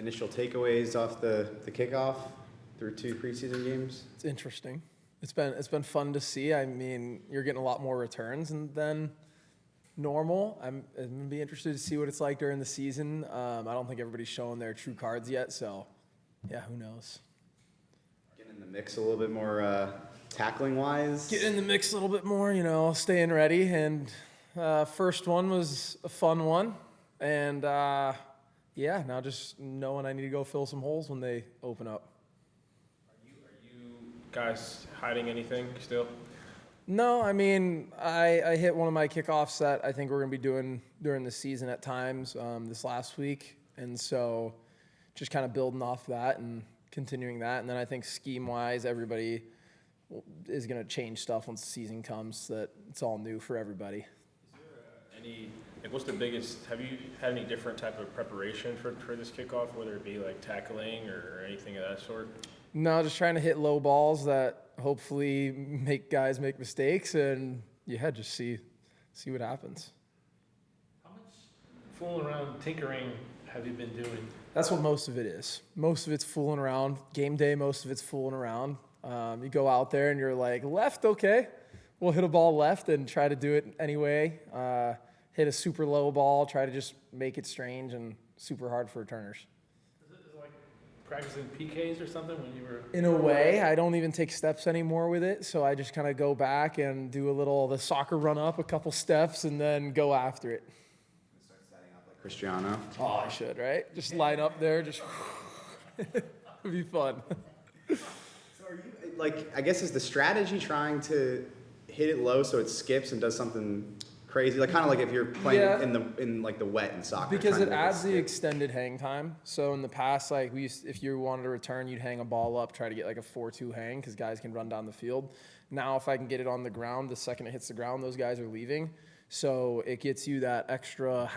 initial takeaways off the kickoff through 2 preseason games? It's interesting. It's been fun to see. I mean, you're getting a lot more returns than normal. I'm going to be interested to see what it's like during the season. I don't think everybody's showing their true cards yet, so yeah, who knows? Getting in the mix a little bit more tackling-wise? Getting in the mix a little bit more, staying ready. And first one was a fun one. And now just knowing I need to go fill some holes when they open up. Are you guys hiding anything still? No, I mean, I hit one of my kickoffs that I think we're going to be doing during the season at times this last week. And so just kind of building off that and continuing that. And then I think scheme-wise, everybody is going to change stuff once the season comes so that it's all new for everybody. Is there what's the biggest, have you had any different type of preparation for this kickoff, whether it be like tackling or anything of that sort? No, just trying to hit low balls that hopefully make guys make mistakes and, just see what happens. How much fooling around, tinkering have you been doing? That's what most of it is. Most of it's fooling around. Game day, most of it's fooling around. You go out there and you're like, left, okay. We'll hit a ball left and try to do it anyway. Hit a super low ball, try to just make it strange and super hard for returners. Is it like practicing PKs or something when you were? In a way, I don't even take steps anymore with it, so I just kind of go back and do the soccer run up, a couple steps, and then go after it. Start setting up like Cristiano. Oh, I should, right? Just line up there, just it'd be fun. So are you, I guess is the strategy trying to hit it low so it skips and does something crazy, like kind of like if you're playing in the wet in soccer, because it adds the extended hang time. So in the past, if you wanted to return, you'd hang a ball up, try to get like a 4-2 hang because guys can run down the field. Now if I can get it on the ground, the second it hits the ground, those guys are leaving. So it gets you that extra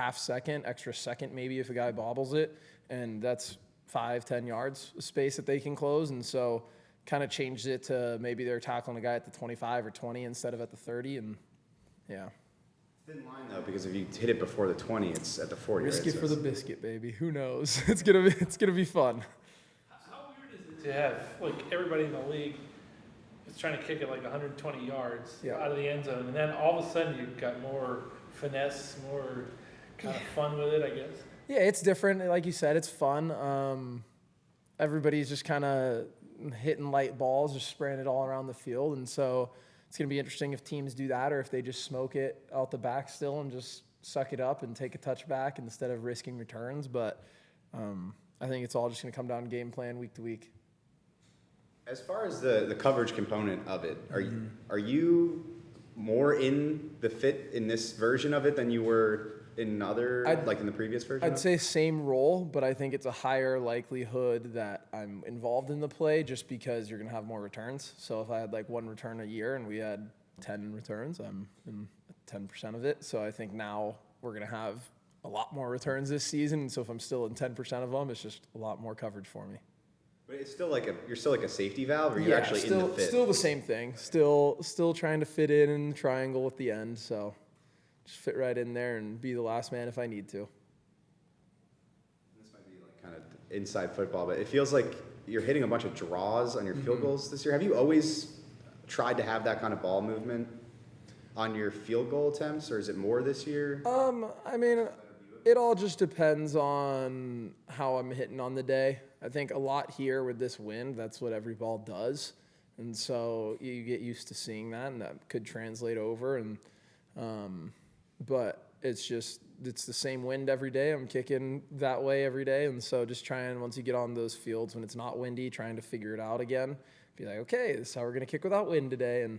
extra second maybe if a guy bobbles it, and that's 5-10 yards of space that they can close. And so kind of changed it to maybe they're tackling a guy at the 25 or 20 instead of at the 30, and yeah. Thin line though, because if you hit it before the 20, it's at the 40. Risk right? it for the biscuit, baby. Who knows? It's gonna be fun. How weird is it to have like everybody in the league is trying to kick it like 120 yards out of the end zone, and then all of a sudden you've got more finesse, more kind of fun with it, I guess. Yeah, it's different. Like you said, it's fun. Everybody's just kind of hitting light balls, just spraying it all around the field, and so it's going to be interesting if teams do that or if they just smoke it out the back still and just suck it up and take a touchback instead of risking returns. But I think it's all just going to come down to game plan week to week. As far as the coverage component of it, are you more in the fit in this version of it than you were in in the previous version? I'd say same role, but I think it's a higher likelihood that I'm involved in the play just because you're going to have more returns. So if I had like 1 return a year and we had 10 returns, I'm in 10% of it. So I think now we're going to have a lot more returns this season. And so if I'm still in 10% of them, it's just a lot more coverage for me. But it's still you're still like a safety valve, or you're actually in the fit? Still the same thing. Still trying to fit in the triangle at the end. So just fit right in there and be the last man if I need to. This might be like kind of inside football, but it feels like you're hitting a bunch of draws on your field goals this year. Have you always tried to have that kind of ball movement on your field goal attempts, or is it more this year? I mean, it all just depends on how I'm hitting on the day. I think a lot here with this wind, that's what every ball does. And so you get used to seeing that, and that could translate over. And but it's the same wind every day. I'm kicking that way every day. And so just trying, once you get on those fields when it's not windy, trying to figure it out again. Be like, okay, this is how we're going to kick without wind today. And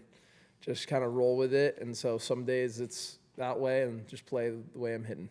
just kind of roll with it. And so some days it's that way and just play the way I'm hitting.